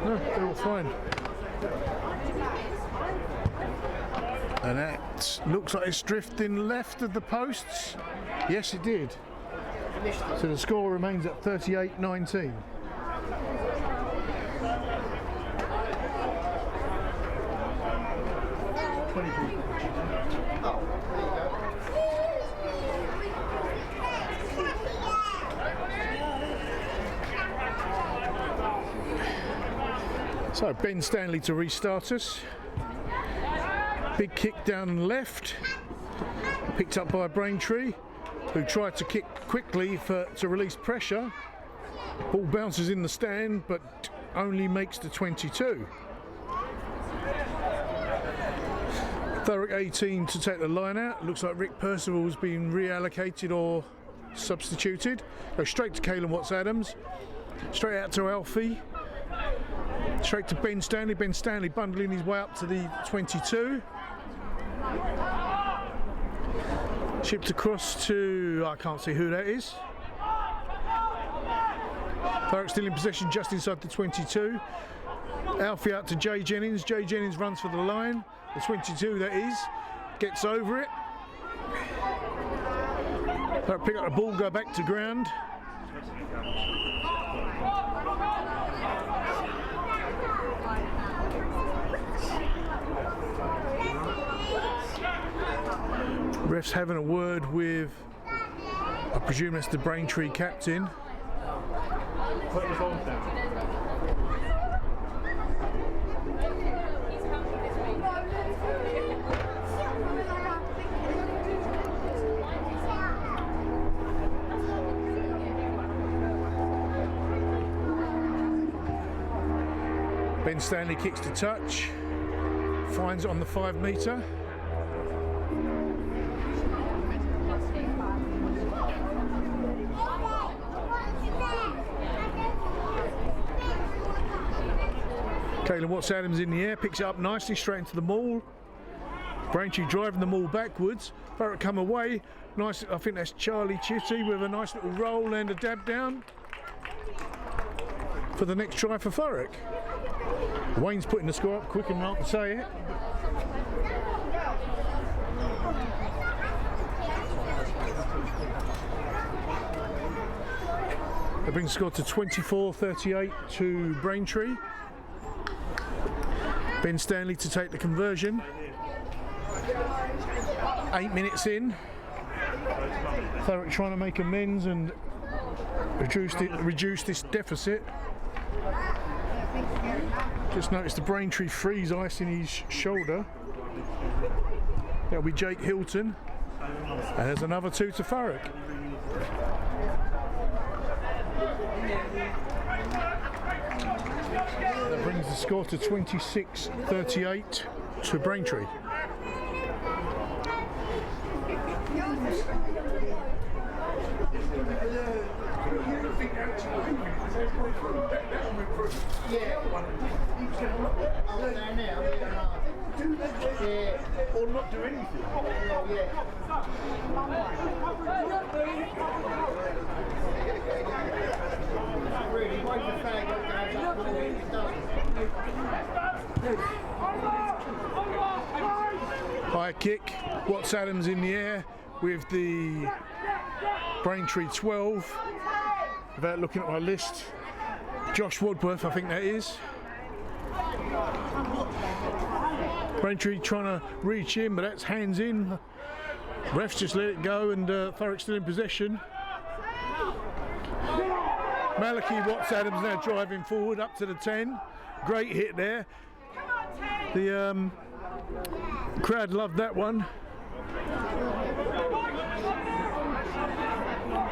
No, they're all fine. And that looks like it's drifting left of the posts. Yes, it did. So the score remains at 38-19. So Ben Stanley to restart us. Big kick down left, picked up by Braintree, who tried to kick quickly to release pressure. Ball bounces in the stand, but only makes the 22. Thurrock 18 to take the line out. Looks like Rick Percival's been reallocated or substituted. Go straight to Caelan Watts-Adams, straight out to Alfie. Straight to Ben Stanley. Ben Stanley bundling his way up to the 22. Chipped across to, I can't see who that is. Thurrock still in possession just inside the 22. Alfie out to Jay Jennings. Jay Jennings runs for the line. The 22 that is. Gets over it. Thurrock pick up the ball, go back to ground. Ref's having a word with, I presume that's the Braintree captain. Ben Stanley kicks to touch, finds it on the 5 metre. Caelan Watts-Adams in the air, picks it up nicely straight into the maul. Braintree driving the maul backwards. Thurrock come away. Nice, I think that's Charlie Chitty with a nice little roll and a dab down for the next try for Thurrock. Wayne's putting the score up quick and not to say it. That brings the score to 24-38 to Braintree. Ben Stanley to take the conversion. 8 minutes in. Thurrock trying to make amends and reduce this deficit. Just noticed the Braintree freeze ice in his shoulder. That'll be Jake Hilton. And there's another 2 to Thurrock. That brings the score to 26-38 to Braintree. Or not do anything. High kick, Watts-Adams in the air with the Braintree 12. Without looking at my list, Josh Wadworth, I think that is. Braintree trying to reach in, but that's hands in. Refs just let it go, and Thurrock still in possession. Malachi Watts-Adams now driving forward up to the 10. Great hit there. The crowd loved that one.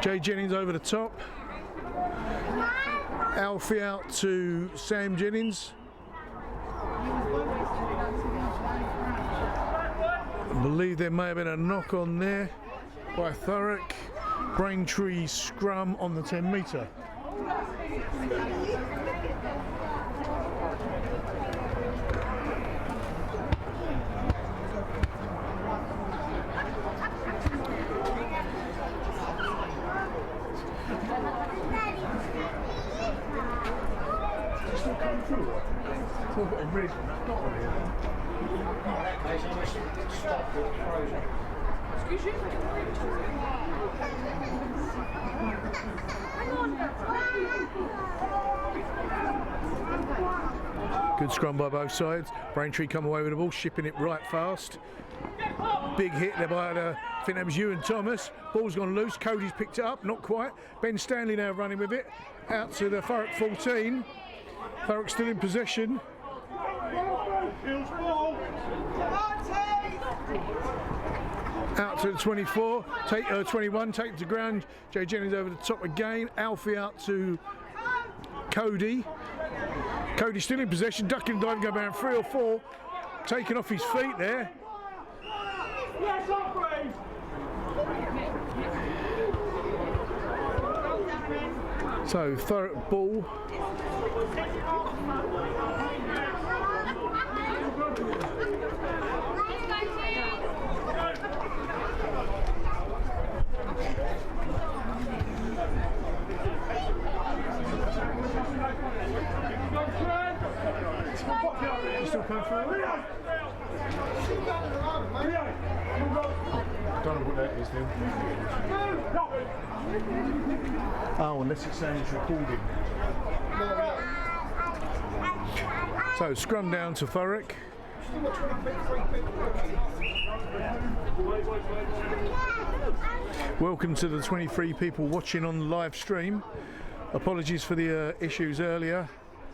Jay Jennings over the top. Alfie out to Sam Jennings. I believe there may have been a knock on there by Thurrock. Braintree scrum on the 10 metre. Good scrum by both sides. Braintree come away with the ball, shipping it right fast. Big hit there by I think that was Ewan Thomas. Ball's gone loose. Cody's picked it up, not quite. Ben Stanley now running with it. Out to the Thurrock 14. Thurrock still in possession. Out to the 24, 21, take it to ground. Jay Jennings over the top again. Alfie out to Cody. Cody still in possession, ducking and diving, going around 3 or 4, taking off his feet there. So Thurrock ball. Still coming through? I don't know what that is then. Oh, unless it's saying it's recording. So scrum down to Thurrock. Welcome to the 23 people watching on the live stream. Apologies for the issues earlier.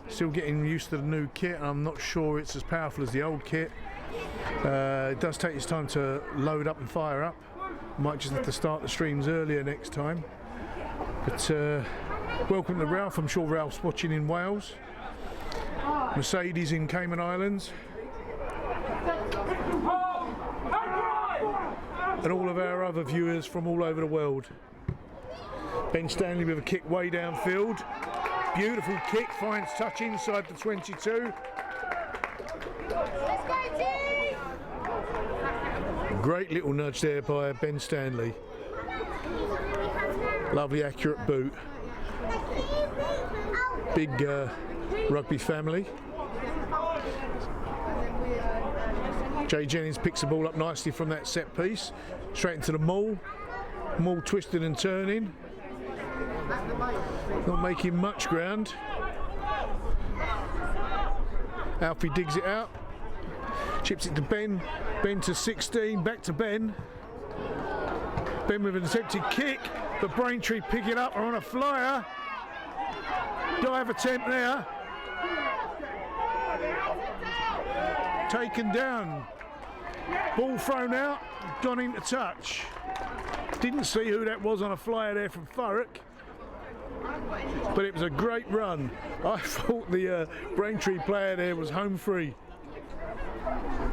Still getting used to the new kit, and I'm not sure it's as powerful as the old kit. It does take its time to load up and fire up. Might just have to start the streams earlier next time. But welcome to Ralph. I'm sure Ralph's watching in Wales. Mercedes in Cayman Islands. And all of our other viewers from all over the world. Ben Stanley with a kick way downfield. Beautiful kick, finds touch inside the 22. Let's go, team! Great little nudge there by Ben Stanley. Lovely accurate boot. Big rugby family. Jay Jennings picks the ball up nicely from that set piece. Straight into the maul. Maul twisting and turning. Not making much ground. Alfie digs it out. Chips it to Ben. Ben to 16. Back to Ben. Ben with an attempted kick. But Braintree pick it up. Are on a flyer. Dive attempt there. Taken down. Ball thrown out. Gone into touch. Didn't see who that was on a flyer there from Thurrock. But it was a great run. I thought the Braintree player there was home free.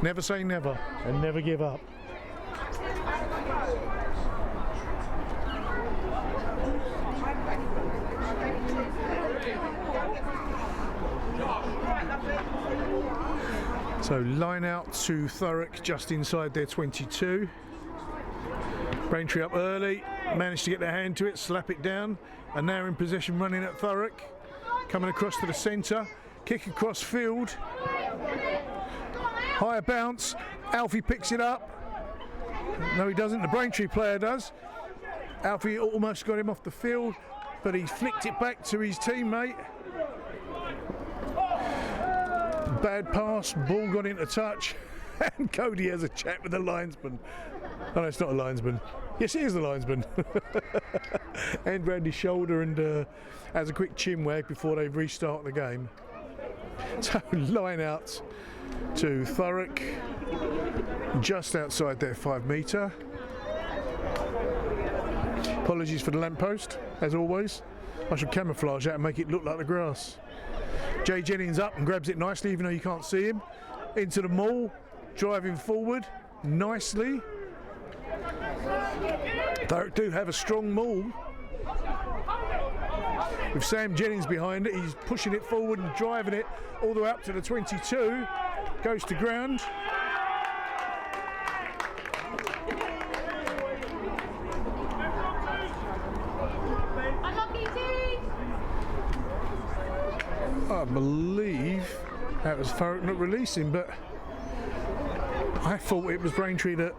Never say never and never give up. So line out to Thurrock just inside their 22. Braintree up early, managed to get their hand to it, slap it down, and now in possession running at Thurrock. Coming across to the centre, kick across field. Higher bounce, Alfie picks it up. No, he doesn't, the Braintree player does. Alfie almost got him off the field, but he flicked it back to his teammate. Bad pass, ball got into touch. And Cody has a chat with the linesman. Oh no, it's not a linesman. Yes, it is the linesman. Hand round his shoulder and has a quick chin wag before they restart the game. So line out to Thurrock, just outside their 5 metre. Apologies for the lamppost, as always. I should camouflage that and make it look like the grass. Jay Jennings up and grabs it nicely, even though you can't see him. Into the maul, driving forward nicely. Thurrock do have a strong maul. With Sam Jennings behind it, he's pushing it forward and driving it all the way up to the 22. Goes to ground. I believe that was Thurrock not releasing, but I thought it was Braintree that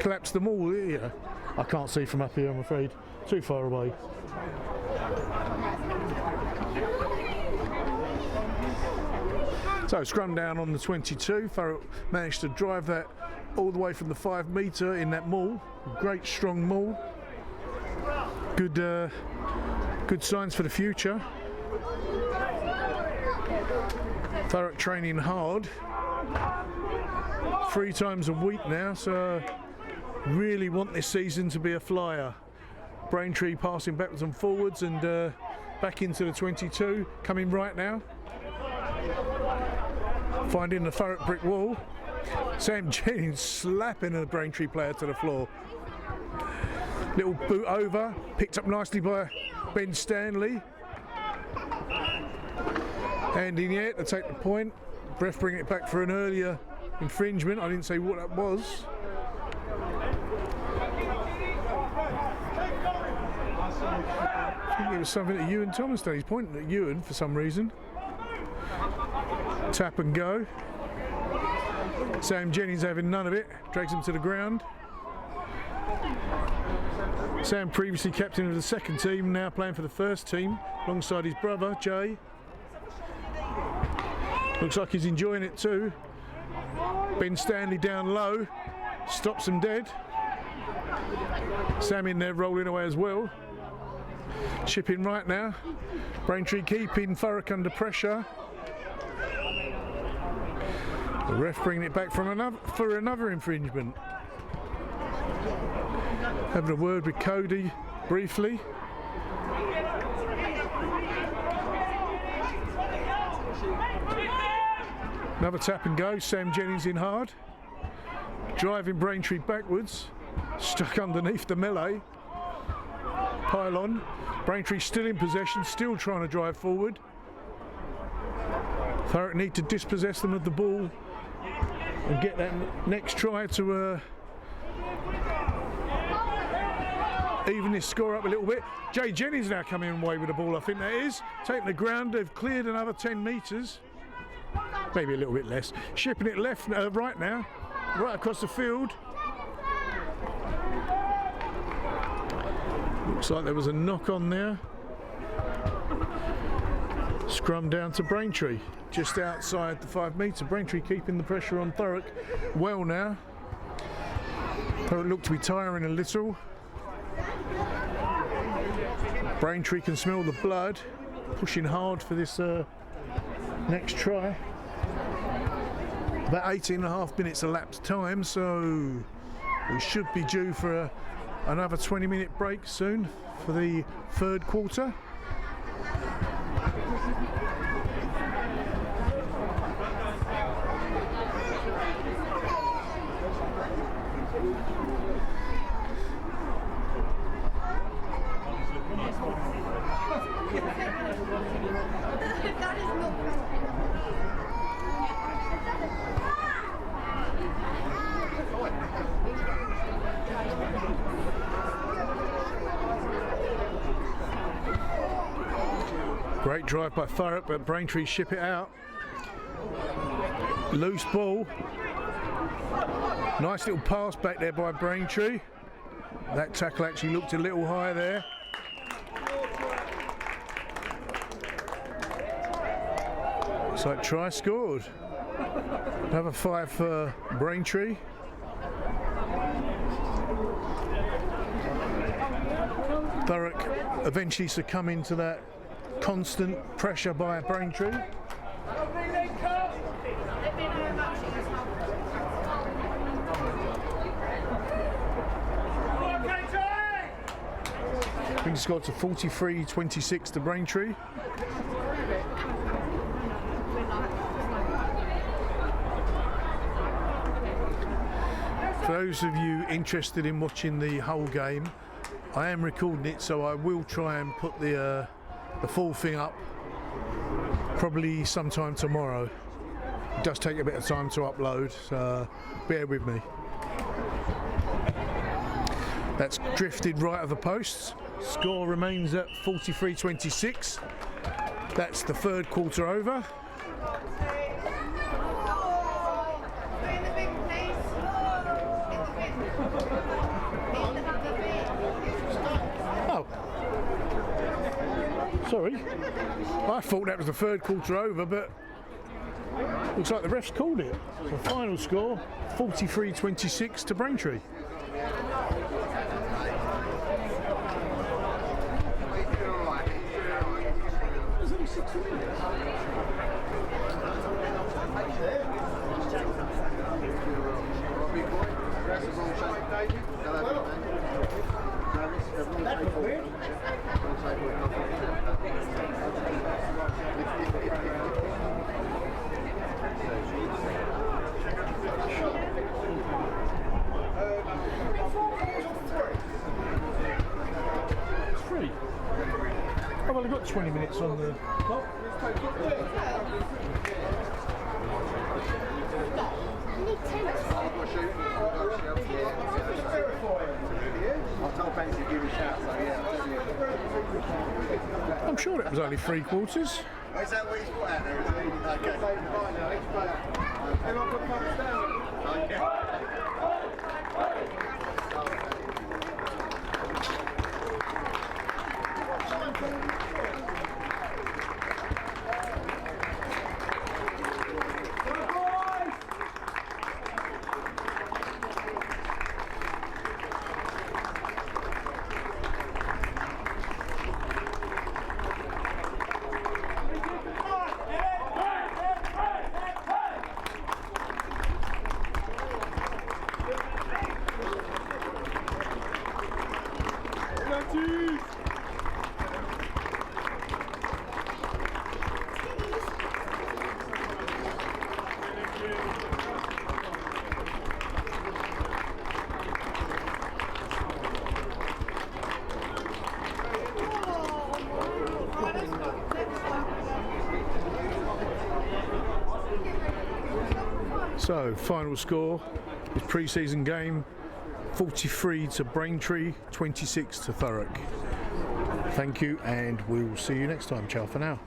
collapsed them all here. I can't see from up here, I'm afraid. Too far away. So scrum down on the 22. Thurrock managed to drive that all the way from the 5 metre in that maul. Great strong maul. Good signs for the future. Thurrock training hard. 3 times a week now, so really want this season to be a flyer. Braintree passing backwards and forwards and back into the 22, coming right now. Finding the Thurrock brick wall. Sam Jennings slapping a Braintree player to the floor. Little boot over, picked up nicely by Ben Stanley. Hand in yet to take the point. Ref bringing it back for an earlier infringement. I didn't say what that was. I think it was something that Ewan Thomas did. He's pointing at Ewan for some reason. Tap and go. Sam Jennings having none of it. Drags him to the ground. Sam previously captain of the second team, now playing for the first team alongside his brother Jay. Looks like he's enjoying it too. Ben Stanley down low, stops him dead. Sam in there rolling away as well. Chipping right now. Braintree keeping Thurrock under pressure. The ref bringing it back for another infringement. Having a word with Cody briefly. Another tap and go. Sam Jennings in hard. Driving Braintree backwards. Stuck underneath the melee. Pylon. Braintree still in possession, still trying to drive forward. Thurrock need to dispossess them of the ball and get that next try to even this score up a little bit. Jay Jennings now coming away with the ball, I think that is. Taking the ground, they've cleared another 10 metres. Maybe a little bit less. Shipping it right now, right across the field. Looks like there was a knock on there. Scrum down to Braintree, just outside the 5 metre. Braintree keeping the pressure on Thurrock well now. Thurrock looked to be tiring a little. Braintree can smell the blood, pushing hard for this next try. About 18.5 minutes elapsed time, so we should be due for another 20-minute break soon for the third quarter. Great drive by Thurrock, but Braintree ship it out. Loose ball. Nice little pass back there by Braintree. That tackle actually looked a little high there. Looks like try scored. Another 5 for Braintree. Thurrock eventually succumbing to that constant pressure by Braintree. Brings the score to 43-26 to Braintree. For those of you interested in watching the whole game, I am recording it, so I will try and put the full thing up probably sometime tomorrow. It does take a bit of time to upload, so bear with me. That's drifted right of the posts. Score remains at 43-26. That's the third quarter over. Oh, sorry. I thought that was the third quarter over, but looks like the refs called it. The final score, 43-26 to Braintree. I've only got 20 minutes on the clock. I'm sure it was only 3 quarters. Is that what he's put out there? Everyone put thumbs down. So, final score is pre-season game, 43 to Braintree, 26 to Thurrock. Thank you, and we'll see you next time. Ciao for now.